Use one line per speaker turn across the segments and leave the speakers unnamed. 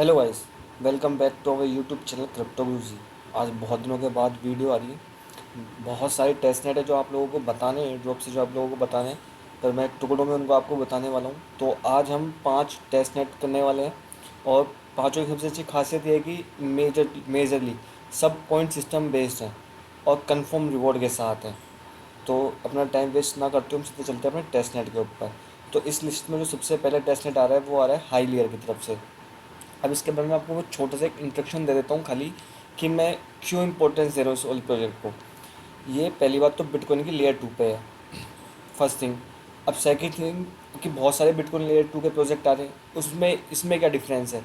Hello guys, welcome back to our YouTube channel Crypto Guruji. आज बहुत दिनों के बाद वीडियो आ रही है। बहुत सारे टेस्ट नेट है जो आप लोगों को बताने हैं, ड्रॉप से जो आप लोगों को बताने हैं, पर मैं टुकड़ों में उनको आपको बताने वाला हूँ। तो आज हम 5 टेस्ट नेट करने वाले हैं और पाँचों की सबसे अच्छी खासियत ये है कि मेजरली सब पॉइंट सिस्टम बेस्ड हैं और कंफर्म रिवॉर्ड के साथ हैं। तो अपना टाइम वेस्ट ना करते हुए हम सीधे चलते हैं अपने टेस्ट नेट के ऊपर। तो इस लिस्ट में जो सबसे पहले टेस्ट नेट आ रहा है वो आ रहा है हाई लेयर की तरफ से। अब इसके बारे में आपको वो छोटा सा एक इंट्रोडक्शन दे देता हूँ खाली, कि मैं क्यों इंपॉर्टेंस दे रहा हूँ इस वाले प्रोजेक्ट को। ये पहली बात तो बिटकॉइन की लेयर 2 पे है, फर्स्ट थिंग। अब सेकंड थिंग कि बहुत सारे बिटकॉइन लेयर 2 के प्रोजेक्ट आ रहे हैं, उसमें इसमें क्या डिफरेंस है।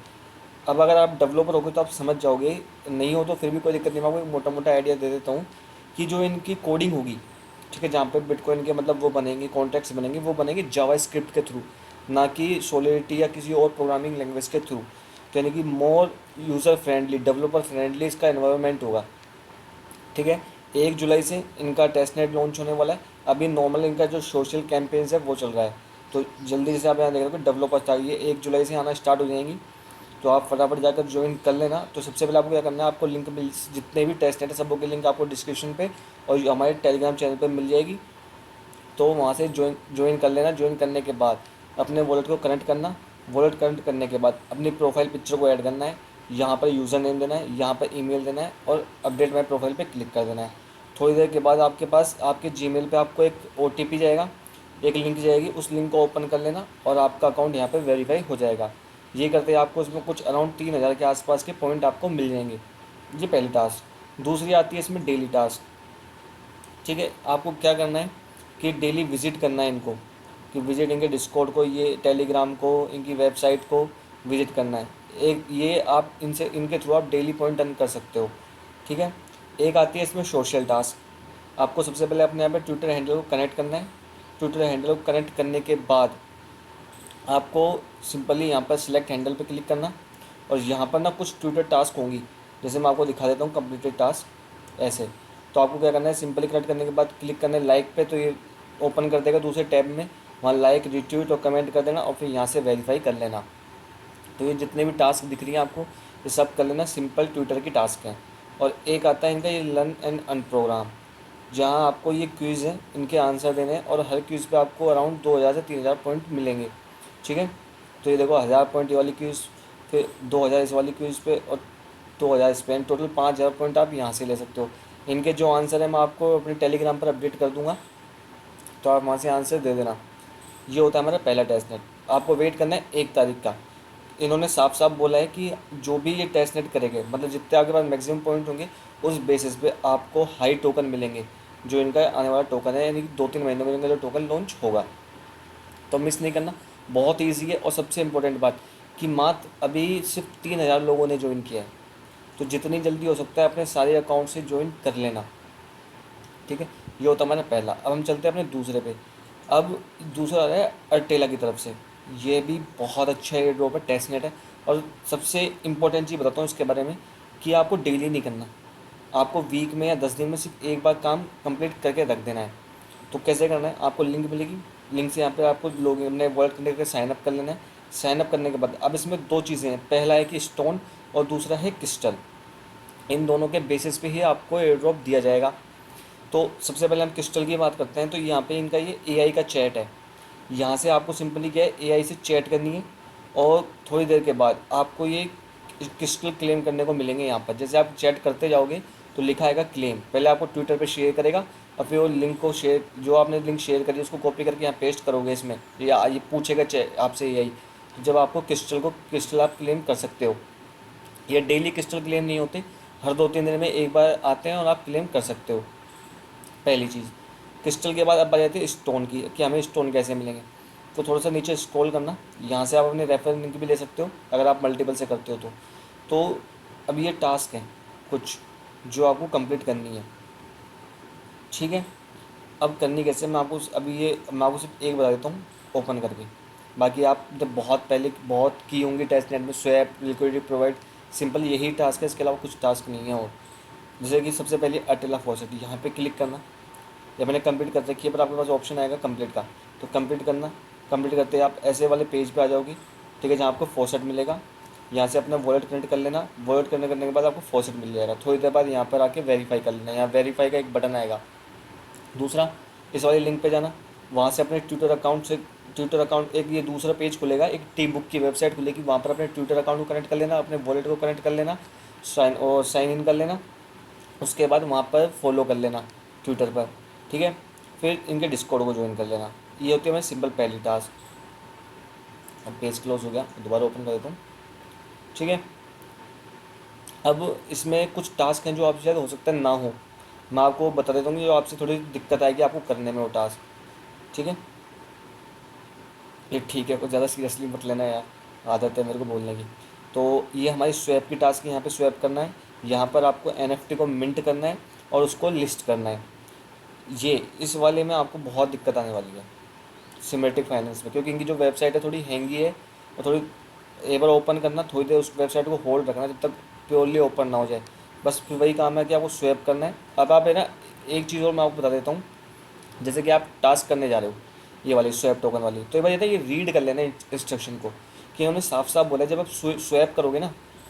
अब अगर आप डेवलपर होगे तो आप समझ जाओगे, नहीं हो तो फिर भी कोई दिक्कत नहीं। मैं आपको एक मोटा मोटा आइडिया दे देता हूँ कि जो इनकी कोडिंग होगी, ठीक है, जहाँ पे बिटकॉइन के मतलब वो बनेंगे, कॉन्ट्रैक्ट्स बनेंगे, वो बनेंगे जावा स्क्रिप्ट के थ्रू, ना कि सोलिडिटी या किसी और प्रोग्रामिंग लैंग्वेज के थ्रू। तो यानी कि मोर यूज़र फ्रेंडली, डेवलपर फ्रेंडली इसका एनवायरनमेंट होगा, ठीक है। 1 जुलाई से इनका टेस्ट नेट लॉन्च होने वाला है। अभी नॉर्मल इनका जो सोशल कैंपेन्स है वो चल रहा है। तो जल्दी से आप यहाँ देख रहे हो कि डेवलपर्स आ ये 1 जुलाई से आना स्टार्ट हो जाएंगी। तो आप फटाफट जाकर ज्वाइन कर लेना। तो सबसे पहले आपको क्या करना है, आपको लिंक मिल, जितने भी टेस्ट नेट है सबों की लिंक आपको डिस्क्रिप्शन पे और हमारे टेलीग्राम चैनल पे मिल जाएगी। तो वहाँ से ज्वाइन कर लेना। ज्वाइन करने के बाद अपने वॉलेट को कनेक्ट करना। वॉलेट कनेक्ट करने के बाद अपनी प्रोफाइल पिक्चर को ऐड करना है। यहाँ पर यूज़र नेम देना है, यहाँ पर ईमेल देना है और अपडेट माई प्रोफाइल पे क्लिक कर देना है। थोड़ी देर के बाद आपके पास आपके जीमेल पे आपको एक ओटीपी जाएगा, एक लिंक जाएगी, उस लिंक को ओपन कर लेना और आपका अकाउंट यहाँ पे वेरीफाई हो जाएगा। ये करते ही आपको इसमें कुछ अराउंड 3,000 के आसपास के पॉइंट आपको मिल जाएंगे। ये पहली टास्क। दूसरी आती है इसमें डेली टास्क, ठीक है। आपको क्या करना है कि डेली विज़िट करना है इनको, कि विज़िट इनके डिस्कॉर्ड को, ये टेलीग्राम को, इनकी वेबसाइट को विज़िट करना है। एक ये आप इनसे इनके थ्रू आप डेली पॉइंट अर्न कर सकते हो, ठीक है। एक आती है इसमें सोशल टास्क। आपको सबसे पहले अपने यहाँ पे ट्विटर हैंडल को कनेक्ट करना है। ट्विटर हैंडल को कनेक्ट करने के बाद आपको सिंपली यहाँ पर सिलेक्ट हैंडल पे क्लिक करना और यहाँ पर ना कुछ ट्विटर टास्क होंगी। जैसे मैं आपको दिखा देता हूँ कंप्लीटेड टास्क ऐसे। तो आपको क्या करना है, सिंपली कनेक्ट करने के बाद क्लिक करना है लाइक पे, तो ये ओपन कर देगा दूसरे टैब में। वहाँ लाइक, रिट्वीट और कमेंट कर देना और फिर यहाँ से वेरीफाई कर लेना। तो ये जितने भी टास्क दिख रही हैं आपको, ये सब कर लेना। सिंपल ट्विटर की टास्क हैं। और एक आता है इनका ये लर्न एंड अर्न प्रोग्राम, जहाँ आपको ये क्विज़ है, इनके आंसर देने हैं और हर क्विज़ पे आपको अराउंड 2,000 से 3,000 पॉइंट मिलेंगे, ठीक है। तो ये देखो 1,000 पॉइंट ये वाली क्विज़, फिर 2,000 इस वाली क्विज़ पे और 2,000 इस पे, टोटल 5,000 पॉइंट आप यहाँ से ले सकते हो। इनके जो आंसर है मैं आपको अपने टेलीग्राम पर अपडेट कर दूंगा, तो आप वहाँ से आंसर दे देना। ये होता है हमारा पहला टेस्ट नेट। आपको वेट करना है 1 तारीख का। इन्होंने साफ साफ बोला है कि जो भी ये टेस्ट नेट करेंगे, मतलब जितने आपके पास मैक्सिमम पॉइंट होंगे, उस बेसिस पे आपको हाई टोकन मिलेंगे। जो इनका आने वाला टोकन है, यानी कि 2-3 महीने में इनका जो टोकन लॉन्च होगा, तो मिस नहीं करना। बहुत ईजी है। और सबसे इम्पोर्टेंट बात कि मात्र अभी सिर्फ 3,000 लोगों ने ज्वाइन किया है। तो जितनी जल्दी हो सकता है अपने सारे अकाउंट से ज्वाइन कर लेना, ठीक है। ये होता है हमारा पहला। अब हम चलते हैं अपने दूसरे पे। अब दूसरा आ रहा है अर्टेला की तरफ से। ये भी बहुत अच्छा एयर ड्रॉप है, टेस्ट नेट है। और सबसे इम्पोर्टेंट चीज़ बताता हूँ इसके बारे में, कि आपको डेली नहीं करना। आपको वीक में या 10 दिन में सिर्फ एक बार काम कंप्लीट करके रख देना है। तो कैसे करना है, आपको लिंक मिलेगी। लिंक से यहाँ पे आपको लोग अपने वॉलेट कनेक्ट करके साइनअप कर लेना है। साइनअप करने के बाद अब इसमें 2 चीज़ें हैं, पहला है कि स्टोन और दूसरा है क्रिस्टल। इन दोनों के बेसिस पे ही आपको एयर ड्रॉप दिया जाएगा। तो सबसे पहले हम क्रिस्टल की बात करते हैं। तो यहाँ पे इनका ये एआई का चैट है। यहाँ से आपको सिंपली क्या है, एआई से चैट करनी है और थोड़ी देर के बाद आपको ये क्रिस्टल क्लेम करने को मिलेंगे। यहाँ पर जैसे आप चैट करते जाओगे तो लिखा आएगा क्लेम। पहले आपको ट्विटर पे शेयर करेगा और फिर वो लिंक को शेयर, जो आपने लिंक शेयर करी उसको कॉपी करके यहाँ पेस्ट करोगे इसमें, ये पूछेगा आपसे एआई। तो जब आपको क्रिस्टल आप क्लेम कर सकते हो। ये डेली क्रिस्टल क्लेम नहीं होते, हर 2-3 दिन में एक बार आते हैं और आप क्लेम कर सकते हो। पहली चीज़। क्रिस्टल के बाद अब आ जाती है स्टोन की, कि हमें स्टोन कैसे मिलेंगे। तो थोड़ा सा नीचे स्क्रॉल करना, यहाँ से आप अपने रेफरल लिंक भी ले सकते हो अगर आप मल्टीपल से करते हो तो अब ये टास्क हैं कुछ जो आपको कंप्लीट करनी है, ठीक है। अब करनी कैसे, मैं आपको अभी ये मैं आपको सिर्फ एक बता देता हूँ ओपन करके। बाकी आप जब बहुत पहले बहुत की होंगी टेस्ट नेट में, स्वैप, लिक्विडिटी प्रोवाइड, सिंपल यही टास्क है, इसके अलावा कुछ टास्क नहीं है। और जैसे कि सबसे पहले अटेला फॉसेट, यहाँ पे क्लिक करना। या मैंने कंप्लीट कर रखी है, पर आपके पास ऑप्शन आएगा कंप्लीट का, तो कंप्लीट करना। कंप्लीट करते ही आप ऐसे वाले पेज पे आ जाओगे, ठीक है, जहाँ आपको फॉसेट मिलेगा। यहाँ से अपना वॉलेट कनेक्ट कर लेना। वॉलेट कनेक्ट करने के बाद आपको फॉसेट मिल जाएगा। थोड़ी देर बाद यहाँ पर आके वेरीफाई कर लेना। यहाँ वेरीफाई का एक बटन आएगा। दूसरा, इस वाले लिंक पे जाना, वहाँ से अपने ट्विटर अकाउंट से, ट्विटर अकाउंट, एक ये दूसरा पेज खुलेगा, एक टी बुक की वेबसाइट खुलेगी, वहाँ पर अपने ट्विटर अकाउंट को कनेक्ट कर लेना, अपने वॉलेट को कनेक्ट कर लेना, साइन इन कर लेना। उसके बाद वहाँ पर फॉलो कर लेना ट्विटर पर, ठीक है। फिर इनके डिस्कॉर्ड को ज्वाइन कर लेना। ये होती है मेरी सिंपल पहली टास्क। अब पेज क्लोज हो गया, दोबारा ओपन कर देता हूँ, ठीक है। अब इसमें कुछ टास्क हैं जो आपसे शायद हो सकता है ना हो, मैं आपको बता देता हूँ कि जो आपसे थोड़ी दिक्कत आएगी आपको करने में वो टास्क, ठीक है। ये ठीक है, कुछ ज़्यादा सीरियसली मत लेना यार, आदत है मेरे को बोलने की। तो ये हमारी स्वैप की टास्क है। यहाँ पे स्वैप करना है, यहाँ पर आपको एनएफटी को मिंट करना है और उसको लिस्ट करना है। ये इस वाले में आपको बहुत दिक्कत आने वाली है सिमेट्रिक फाइनेंस में, क्योंकि इनकी जो वेबसाइट है थोड़ी हैंगी है और थोड़ी, एक बार ओपन करना, थोड़ी देर उस वेबसाइट को होल्ड रखना जब तक प्योरली ओपन ना हो जाए। बस फिर वही काम है कि आपको स्वैप करना है। अब आप है ना, एक चीज़ और मैं आपको बता देता हूँ। जैसे कि आप टास्क करने जा रहे हो ये वाली स्वैप टोकन वाली, तो ये बात ये रीड कर लेना इंस्ट्रक्शन को, कि उन्होंने साफ साफ बोला है जब आप स्वैप करोगे ना,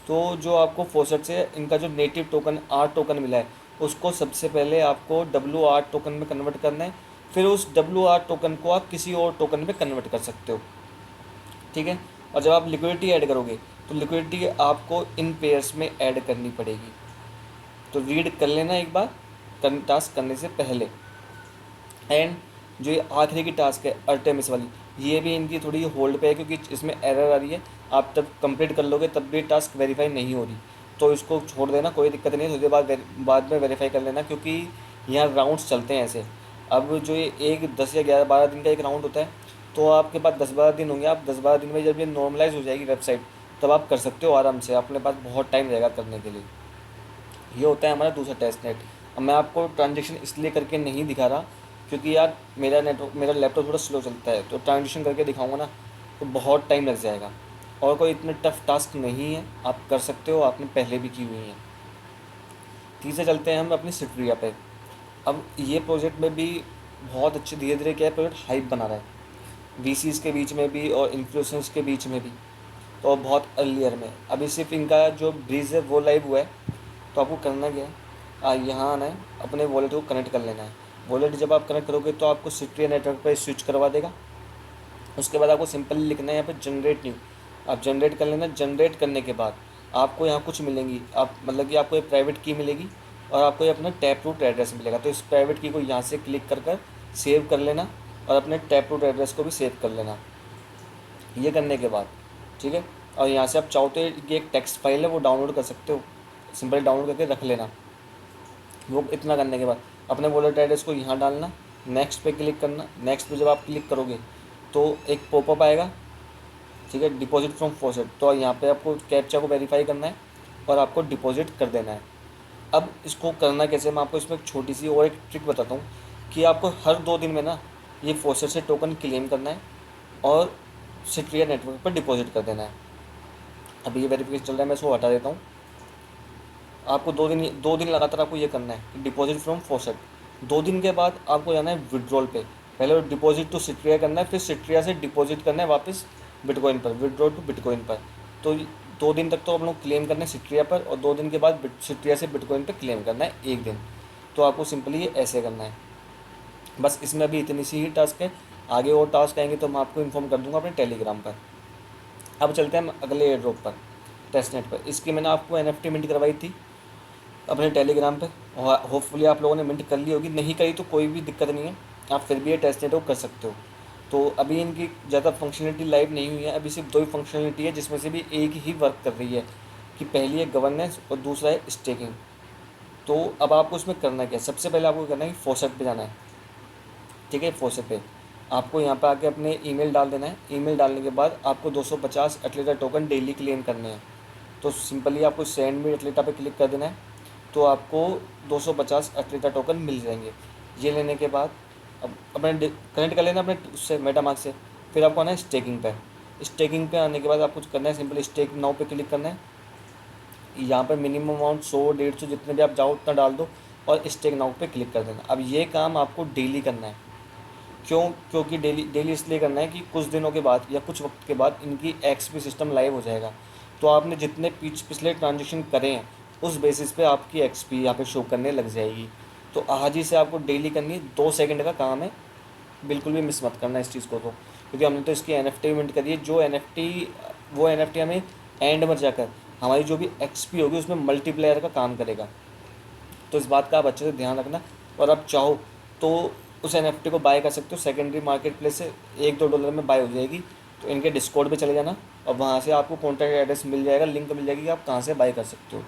तो जो आपको फोसेट से इनका जो नेटिव टोकन आर टोकन मिला है उसको सबसे पहले आपको WR टोकन में कन्वर्ट करना है। फिर उस WR टोकन को आप किसी और टोकन में कन्वर्ट कर सकते हो, ठीक है। और जब आप लिक्विडिटी ऐड करोगे तो लिक्विडिटी आपको इन पेयर्स में ऐड करनी पड़ेगी। तो रीड कर लेना एक बार टास्क करने से पहले। एंड जो ये आखिरी की टास्क है अर्टेमिस वाली, ये भी इनकी थोड़ी होल्ड पे है क्योंकि इसमें एरर आ रही है। आप तब कंप्लीट कर लोगे तब भी टास्क वेरीफाई नहीं हो रही, तो इसको छोड़ देना, कोई दिक्कत नहीं है। थोड़ी देर बाद में वेरीफाई कर लेना, क्योंकि यहाँ राउंड्स चलते हैं ऐसे। अब जो ये एक 10 या 11-12 दिन का एक राउंड होता है, तो आपके पास 10-12 दिन होंगे। आप 10-12 दिन में जब ये नॉर्मलाइज हो जाएगी वेबसाइट, तब आप कर सकते हो आराम से, अपने पास बहुत टाइम रहेगा करने के लिए। ये होता है हमारा दूसरा टेस्ट नेट। अब मैं आपको ट्रांजेक्शन इसलिए करके नहीं दिखा रहा क्योंकि यार मेरा लैपटॉप थोड़ा स्लो चलता है, तो ट्रांजेक्शन करके दिखाऊंगा ना तो बहुत टाइम लग जाएगा। और कोई इतने टफ टास्क नहीं है, आप कर सकते हो, आपने पहले भी की हुई हैं। तीसरे चलते हैं हम अपनी सिट्रिया पे। अब ये प्रोजेक्ट में भी बहुत अच्छे धीरे धीरे क्या है, प्रोजेक्ट हाइप बना रहा है VCs के बीच में भी और इन्फ्लुएंसर्स के बीच में भी, तो बहुत अर्लियर में। अभी सिर्फ इनका जो ब्रिज है वो लाइव हुआ है। तो आपको करना क्या है, यहाँ आना है, अपने वॉलेट को कनेक्ट कर लेना है। वॉलेट जब आप कनेक्ट करोगे तो आपको सिट्रिया नेटवर्क पर स्विच करवा देगा। उसके बाद आपको सिंपली लिखना है यहाँ पे जनरेट न्यू, आप जनरेट कर लेना। जनरेट करने के बाद आपको यहाँ कुछ मिलेंगी, आप मतलब कि आपको एक प्राइवेट की मिलेगी और आपको ये अपना टैप रूट एड्रेस मिलेगा। तो इस प्राइवेट की को यहाँ से क्लिक कर सेव कर लेना और अपने टैप रूट एड्रेस को भी सेव कर लेना। ये करने के बाद ठीक है, और यहाँ से आप चाहो तो ये एक टेक्स्ट फाइल है वो डाउनलोड कर सकते हो, सिंपली डाउनलोड करके रख लेना। वो इतना करने के बाद अपने वॉलेट एड्रेस को यहाँ डालना, नेक्स्ट पे क्लिक करना। नेक्स्ट पे जब आप क्लिक करोगे तो एक पॉपअप आएगा, ठीक है, डिपॉजिट फ्रॉम फॉसेट। तो यहाँ पे आपको कैप्चा को वेरीफाई करना है और आपको डिपॉजिट कर देना है। अब इसको करना कैसे, मैं आपको इसमें एक छोटी सी और एक ट्रिक बताता हूँ कि आपको हर 2 दिन में ना ये फॉसेट से टोकन क्लेम करना है और सिट्रिया नेटवर्क पर डिपॉजिट कर देना है। अभी ये वेरिफिकेशन चल रहा है, मैं इसको हटा देता हूँ। आपको 2 दिन लगातार आपको ये करना है, डिपॉजिट फ्रॉम फॉसेट। 2 दिन के बाद आपको जाना है विड्रॉल पे। पहले डिपॉजिट टू सिट्रिया करना है, फिर सिट्रिया से डिपॉजिट करना है वापस बिटकॉइन पर, विड्रॉल टू बिटकॉइन पर। तो 2 दिन तक तो आप लोग क्लेम करना है सिट्रिया पर, और 2 दिन के बाद सिट्रिया से बिटकॉइन पर क्लेम करना है 1 दिन। तो आपको सिंपली ये ऐसे करना है। बस इसमें अभी इतनी सी ही टास्क है, आगे और टास्क आएंगे तो मैं आपको इन्फॉर्म कर दूंगा अपने टेलीग्राम पर। अब चलते हैं अगले एयर ड्रॉप पर, टेस्टनेट पर। इसकी मैंने आपको NFT मिंट करवाई थी अपने टेलीग्राम पे, और होपफुली आप लोगों ने मिंट कर ली होगी। नहीं करी तो कोई भी दिक्कत नहीं है, आप फिर भी ये टेस्टनेट को कर सकते हो। तो अभी इनकी ज़्यादा फंक्शनलिटी लाइव नहीं हुई है, अभी सिर्फ 2 ही फंक्शनलिटी है जिसमें से भी एक ही वर्क कर रही है, कि पहली है गवर्नेंस और दूसरा है स्टेकिंग। तो अब आपको उसमें करना क्या है, सबसे पहले आपको करना है कि फॉसेट पे जाना है, ठीक है। फॉसेट पे आपको यहाँ पे आके अपने ईमेल डाल देना है। ईमेल डालने के बाद आपको 250 एटलेटा टोकन डेली क्लेम करने हैं। तो सिंपली आपको सेंड मी एटलेटा पे क्लिक कर देना है, तो आपको 250 एटलेटा टोकन मिल जाएंगे। ये लेने के बाद अब अपने कनेक्ट कर लेना अपने उससे मेटामार्क से। फिर आपको आना है स्टेकिंग पे। स्टेकिंग पे आने के बाद आपको कुछ करना है, सिंपली स्टेक नाउ पे क्लिक करना है। यहाँ पे मिनिमम अमाउंट 100-150 जितने भी आप जाओ उतना डाल दो और स्टेक नाउ पे क्लिक कर देना। अब ये काम आपको डेली करना है। क्योंकि डेली इसलिए करना है कि कुछ दिनों के बाद या कुछ वक्त के बाद इनकी XP सिस्टम लाइव हो जाएगा। तो आपने जितने पिछले ट्रांजेक्शन करे हैं उस बेसिस पे आपकी एक्सपी यहाँ पे शो करने लग जाएगी। तो आज ही से आपको डेली करनी है, 2 सेकंड का काम है, बिल्कुल भी मिस मत करना इस चीज़ को। तो क्योंकि हमने तो इसकी NFT मिंट करी है, जो NFT वो NFT हमें एंड में जाकर हमारी जो भी एक्सपी होगी उसमें मल्टीप्लायर का काम करेगा। तो इस बात का आप अच्छे से ध्यान रखना। और आप चाहो तो उस NFT को बाय कर सकते हो सेकेंडरी मार्केट प्लेस से, $1-2 में बाय हो जाएगी। तो इनके डिस्कॉर्ड पे चले जाना और वहाँ से आपको कॉन्टैक्ट एड्रेस मिल जाएगा, लिंक मिल जाएगी कि आप कहाँ से बाय कर सकते हो।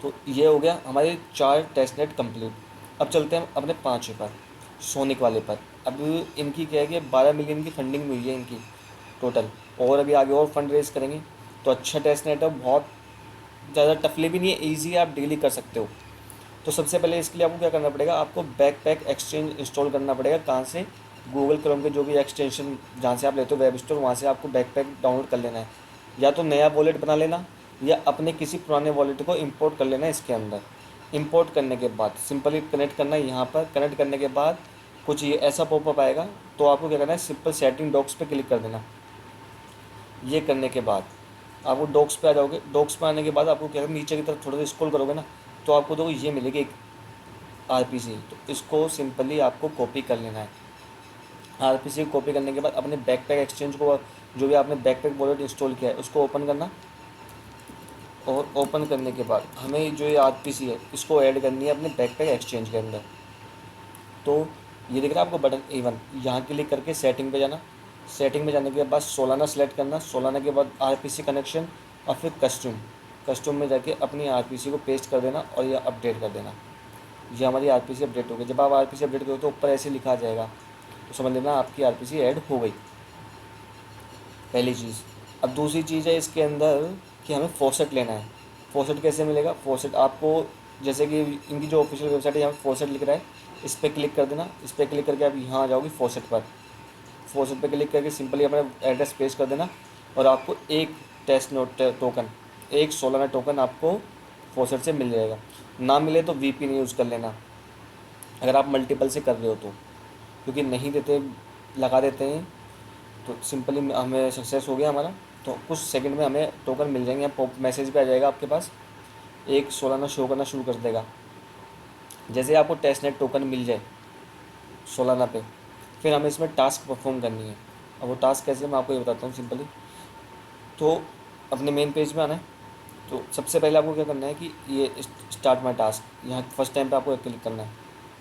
तो ये हो गया हमारे 4 टेस्टनेट कंप्लीट। अब चलते हैं अपने 5वें पर, सोनिक वाले पर। अब इनकी क्या है कि 12 मिलियन की फंडिंग हुई है इनकी टोटल, और अभी आगे और फंड रेज करेंगे। तो अच्छा टेस्टनेट है, बहुत ज़्यादा टफली भी नहीं है, ईजी है, आप डेली कर सकते हो। तो सबसे पहले इसके लिए आपको क्या करना पड़ेगा, आपको बैकपैक एक्सचेंज इंस्टॉल करना पड़ेगा। कहाँ से? गूगल क्रोम के जो भी एक्सटेंशन जहाँ से आप लेते हो वेब स्टोर, वहाँ से आपको बैकपैक डाउनलोड कर लेना है। या तो नया वॉलेट बना लेना या अपने किसी पुराने वॉलेट को इंपोर्ट कर लेना है इसके अंदर। इंपोर्ट करने के बाद सिंपली कनेक्ट करना है यहाँ पर। कनेक्ट करने के बाद कुछ ये ऐसा पॉपअप आएगा, तो आपको क्या करना है, सिंपल सेटिंग डॉक्स पे क्लिक कर देना। ये करने के बाद आपको डॉक्स पे आ जाओगे। डॉक्स पे आने के बाद आपको क्या करना, नीचे की तरफ थोड़ा सा स्क्रॉल करोगे ना, तो आपको देखो ये मिलेगी एक RPC। तो इसको सिंपली आपको कॉपी कर लेना है। RPC को कॉपी करने के बाद अपने बैकपैक एक्सचेंज को, जो भी आपने बैकपैक वॉलेट इंस्टॉल किया है उसको ओपन करना। और ओपन करने के बाद हमें जो ये RPC है इसको ऐड करनी है अपने बैकपैक एक्सचेंज के अंदर। तो ये दिख रहा है आपको बटन A1, यहाँ क्लिक करके सेटिंग पे जाना। सेटिंग में जाने के बाद सोलाना सेलेक्ट करना। सोलाना के बाद RPC कनेक्शन और फिर कस्टम में जाके अपनी RPC को पेस्ट कर देना और ये अपडेट कर देना। ये हमारी RPC अपडेट हो गई। जब आप RPC अपडेट करो तो ऊपर ऐसे लिखा आ जाएगा, तो समझ लेना आपकी RPC ऐड हो गई, पहली चीज़। अब दूसरी चीज़ है इसके अंदर कि हमें फॉसेट लेना है। फॉसेट कैसे मिलेगा? फॉसेट आपको, जैसे कि इनकी जो ऑफिशियल वेबसाइट है यहाँ पे फॉसेट लिख रहा है, इस पर क्लिक कर देना। इस पर क्लिक करके आप यहाँ आ जाओगे फॉसेट पर। फॉसेट पर क्लिक करके सिंपली अपना एड्रेस पेस्ट कर देना और आपको एक टेस्ट नोट टोकन, एक सोलाना टोकन आपको फॉसेट से मिल जाएगा। ना मिले तो VPN यूज़ कर लेना अगर आप मल्टीपल से कर रहे हो तो, क्योंकि नहीं देते, लगा देते हैं। तो सिंपली हमें सक्सेस हो गया हमारा। तो कुछ सेकंड में हमें टोकन मिल जाएंगे। पॉप मैसेज पे आ जाएगा आपके पास, एक सोलाना शो करना शुरू कर देगा। जैसे आपको टेस्टनेट टोकन मिल जाए सोलाना पे, फिर हमें इसमें टास्क परफॉर्म करनी है। अब वो टास्क कैसे, मैं आपको ये बताता हूँ सिंपली। तो अपने मेन पेज में आना है। तो सबसे पहले आपको क्या करना है कि ये स्टार्ट माई टास्क, यहाँ फर्स्ट टाइम पे आपको क्लिक करना है।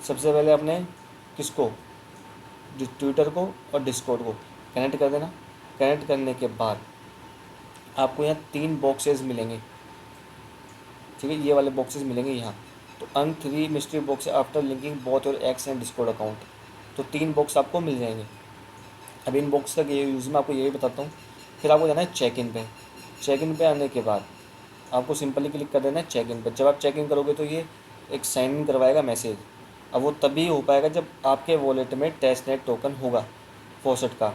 सबसे पहले अपने किसको, ट्विटर को और डिस्कॉर्ड को कनेक्ट कर देना। कनेक्ट करने के बाद आपको यहाँ 3 बॉक्सेस मिलेंगे, ठीक है, ये वाले बॉक्सेस मिलेंगे यहाँ। तो earn 3 mystery box after linking both your x and Discord account. तो 3 बॉक्स आपको मिल जाएंगे। अब इन बॉक्स का ये यूज़ मैं आपको यही बताता हूँ। फिर आपको जाना है चेक इन पे। चेक इन पे आने के बाद आपको सिंपली क्लिक कर देना है चेक इन पर। जब आप चेक इन करोगे तो ये एक साइन इन करवाएगा मैसेज। अब वो तभी हो पाएगा जब आपके वॉलेट में टेस्टनेट टोकन होगा फॉसेट का।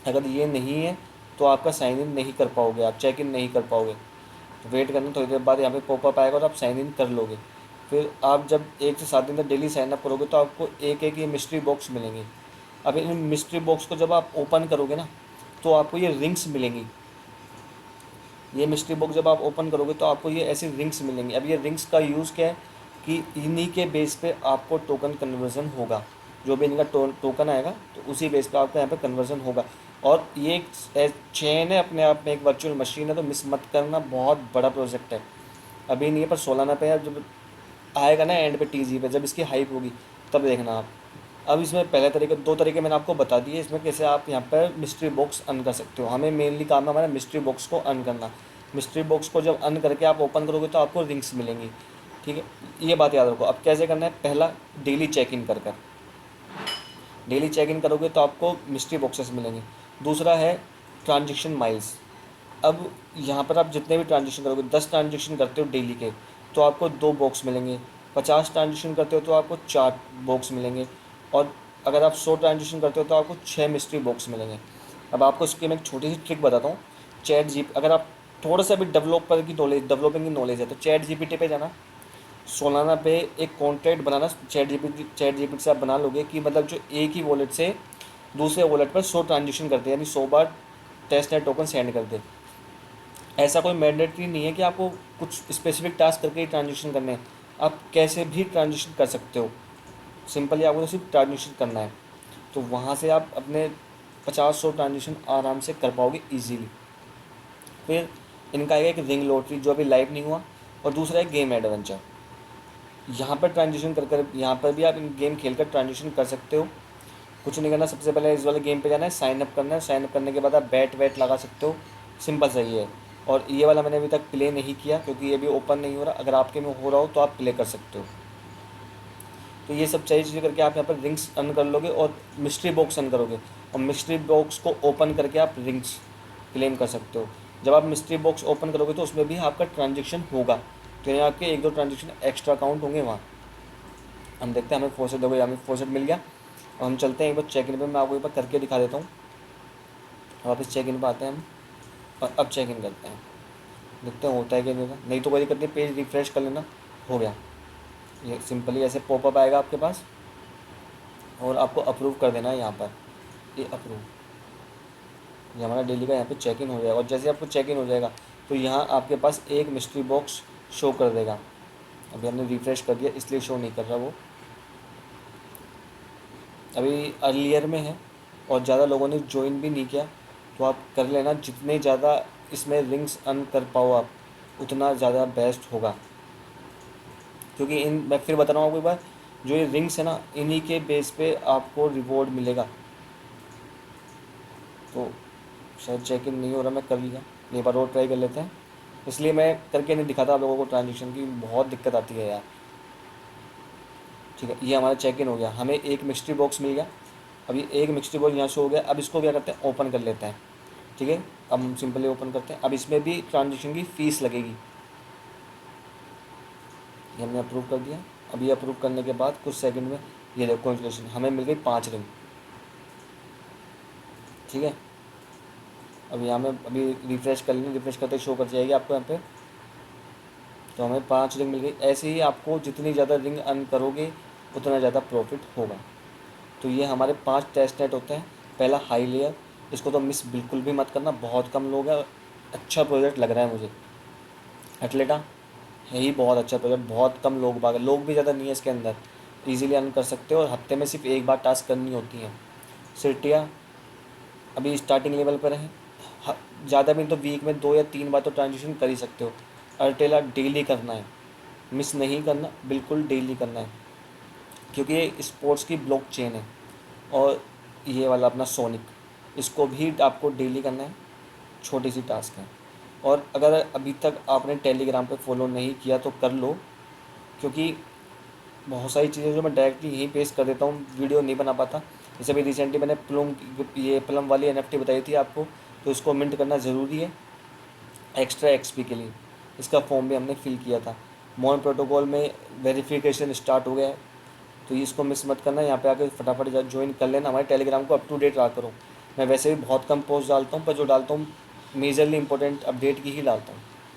अगर ये नहीं है तो आपका साइन इन नहीं कर पाओगे, आप चेक इन नहीं कर पाओगे। तो वेट करना, थोड़ी देर बाद यहाँ पे पॉपअप आएगा और आप साइन इन कर लोगे। फिर आप जब 1 से 7 दिन तक डेली साइन अप करोगे तो आपको एक एक ये मिस्ट्री बॉक्स मिलेंगे। अब इन मिस्ट्री बॉक्स को जब आप ओपन करोगे ना, तो आपको ये रिंग्स मिलेंगी। ये मिस्ट्री बॉक्स जब आप ओपन करोगे तो आपको ये ऐसी रिंग्स मिलेंगी। अब ये रिंग्स का यूज़ क्या है कि इन्हीं के बेस पे आपको टोकन कन्वर्जन होगा। जो भी इनका टोकन आएगा तो उसी बेस पे आपका यहाँ पे कन्वर्जन होगा। और ये एक चेन है, अपने आप में एक वर्चुअल मशीन है, तो मिस मत करना, बहुत बड़ा प्रोजेक्ट है। अभी नहीं है पर सोलाना पे है, जब आएगा ना एंड पे TG पे, जब इसकी हाइप होगी तब देखना आप। अब इसमें पहले तरीके, 2 तरीके मैंने आपको बता दिए इसमें कैसे आप यहाँ पर मिस्ट्री बॉक्स अर्न कर सकते हो। हमें मेनली काम है हमारा मिस्ट्री बॉक्स को अर्न करना। मिस्ट्री बॉक्स को जब अर्न करके आप ओपन करोगे तो आपको रिंग्स मिलेंगी, ठीक है। ये बात याद रखो। अब कैसे करना है, पहला डेली चेक इन कर डेली चेक इन करोगे तो आपको मिस्ट्री बॉक्सेस मिलेंगे। दूसरा है ट्रांजेक्शन माइल्स। अब यहाँ पर आप जितने भी ट्रांजेक्शन करोगे, 10 ट्रांजेक्शन करते हो डेली के तो आपको 2 बॉक्स मिलेंगे। 50 ट्रांजेक्शन करते हो तो आपको 4 बॉक्स मिलेंगे। और अगर आप 100 ट्रांजेक्शन करते हो तो आपको 6 मिस्ट्री बॉक्स मिलेंगे। अब आपको इसकी मैं एक छोटी सी ट्रिक बताता हूँ। अगर आप थोड़ा सा भी डेवलपिंग की नॉलेज है तो ChatGPT पे जाना। सोलाना पे एक कॉन्ट्रैक्ट बनाना चैट जीपीटी से आप बना लोगे कि मतलब जो एक ही वॉलेट से दूसरे वॉलेट पर 100 ट्रांजेक्शन करते हैं, यानी 100 बार टेस्टनेट टोकन सेंड कर दे। ऐसा कोई मैंडेटरी नहीं है कि आपको कुछ स्पेसिफिक टास्क करके ही ट्रांजेक्शन करने हैं, आप कैसे भी ट्रांजेक्शन कर सकते हो। सिंपली आपको तो सिर्फ ट्रांजेक्शन करना है, तो वहाँ से आप अपने 50-100 ट्रांजेक्शन आराम से कर पाओगे ईजीली। फिर इनका एक रिंग लॉटरी जो अभी लाइव नहीं हुआ, और दूसरा है गेम एडवेंचर। यहाँ पर ट्रांजेक्शन कर यहाँ पर भी आप इन गेम खेल कर ट्रांजेक्शन कर सकते हो। कुछ नहीं करना, सबसे पहले इस वाले गेम पे जाना है, साइन अप करना है, साइन अप करने के बाद आप बैट वैट लगा सकते हो। सिंपल सा ये है। और ये वाला मैंने अभी तक प्ले नहीं किया क्योंकि ये भी ओपन नहीं हो रहा, अगर आपके में हो रहा हो तो आप प्ले कर सकते हो। तो ये सब सारी चीज़ें करके आप यहाँ पर रिंग्स अर्न कर लोगे और मिस्ट्री बॉक्स अर्न करोगे, और मिस्ट्री बॉक्स को ओपन करके आप रिंग्स क्लेम कर सकते हो। जब आप मिस्ट्री बॉक्स ओपन करोगे तो उसमें भी आपका ट्रांजेक्शन होगा, तो यहाँ आपके 1-2 ट्रांजेक्शन एक्स्ट्रा काउंट होंगे वहाँ। हम देखते हैं, हमें फोर्सेट हो गया, हमें फोर्सेट मिल गया। अब हम चलते हैं एक बार चेक इन पे, मैं आपको एक बार करके दिखा देता हूँ। वापस चेक इन पर आते हैं हम, और अब चेक इन करते हैं, देखते हैं होता है कि नहीं होता। नहीं तो कोई दिक्कत नहीं, पेज रिफ्रेश कर लेना, हो गया। ये सिंपली ऐसे पॉपअप आएगा आपके पास, और आपको अप्रूव कर देना है यहाँ पर, ये अप्रूव। ये हमारा डेली का यहाँ पे चेक इन हो जाएगा, और जैसे आपको चेक इन हो जाएगा तो यहाँ आपके पास एक मिस्ट्री बॉक्स शो कर देगा। अभी हमने रिफ्रेश कर दिया इसलिए शो नहीं कर रहा वो, अभी अर्लियर में है और ज़्यादा लोगों ने ज्वाइन भी नहीं किया, तो आप कर लेना। जितने ज़्यादा इसमें रिंग्स अर्न कर पाओ आप, उतना ज़्यादा बेस्ट होगा। क्योंकि इन मैं फिर बता रहा हूँ आपको एक बार, जो ये रिंग्स है ना, इन्हीं के बेस पे आपको रिवॉर्ड मिलेगा। तो शायद चेक इन नहीं हो रहा, मैं कर लिया, एक बार और ट्राई कर लेते हैं। इसलिए मैं करके नहीं दिखाता आप लोगों को ट्रांजेक्शन की, बहुत दिक्कत आती है यार। ठीक है, ये हमारा चेक इन हो गया, हमें एक मिस्ट्री बॉक्स मिल गया। अभी एक मिस्ट्री बॉक्स यहाँ से हो गया, अब इसको क्या करते हैं, ओपन कर लेते हैं। ठीक है, अब हम सिंपली ओपन करते हैं। अब इसमें भी ट्रांजेक्शन की फ़ीस लगेगी, ये हमने अप्रूव कर दिया। अब ये अप्रूव करने के बाद कुछ सेकंड में ये देखो कॉन्ग्रेचुलेशन, हमें मिल गई 5 रिंग। ठीक है, अब यहाँ में अभी रिफ्रेश कर लेंगे, रिफ्रेश करते शो कर जाएगी आपको यहाँ पे। तो हमें 5 रिंग मिल गई। ऐसे ही आपको जितनी ज़्यादा रिंग अर्न करोगे उतना ज़्यादा प्रॉफिट होगा। तो ये हमारे 5 टेस्ट नेट होते हैं। पहला हाई लेयर, इसको तो मिस बिल्कुल भी मत करना, बहुत कम लोग हैं, अच्छा प्रोजेक्ट लग रहा है मुझे। एटलेटा है ही बहुत अच्छा प्रोजेक्ट, बहुत कम लोग भी ज़्यादा नहीं है इसके अंदर, ईजिली अर्न कर सकते हो, और हफ्ते में सिर्फ एक बार टास्क करनी होती है। सिटिया अभी स्टार्टिंग लेवल पर है, ज़्यादा भी तो वीक में 2 या 3 बार तो ट्रांजेक्शन कर ही सकते हो। अर्टेला डेली करना है, मिस नहीं करना, बिल्कुल डेली करना है, क्योंकि ये स्पोर्ट्स की ब्लॉक चेन है। और ये वाला अपना सोनिक, इसको भी आपको डेली करना है, छोटी सी टास्क है। और अगर अभी तक आपने टेलीग्राम पे फॉलो नहीं किया तो कर लो, क्योंकि बहुत सारी चीज़ें जो मैं डायरेक्टली यहीं पेश कर देता हूँ, वीडियो नहीं बना पाता। जैसे अभी रिसेंटली मैंने प्लम वाली NFT बताई थी आपको, तो इसको मिंट करना ज़रूरी है एक्स्ट्रा XP के लिए। इसका फॉर्म भी हमने फिल किया था। मॉन प्रोटोकॉल में वेरिफिकेशन स्टार्ट हो गया है, तो इसको मिस मत करना, यहाँ पे आके फटाफट ज्वाइन कर लेना। हमारे टेलीग्राम को अप टू डेट रहा करो। मैं वैसे भी बहुत कम पोस्ट डालता हूँ, पर जो डालता हूँ मेजरली इंपॉर्टेंट अपडेट की ही डालता हूँ।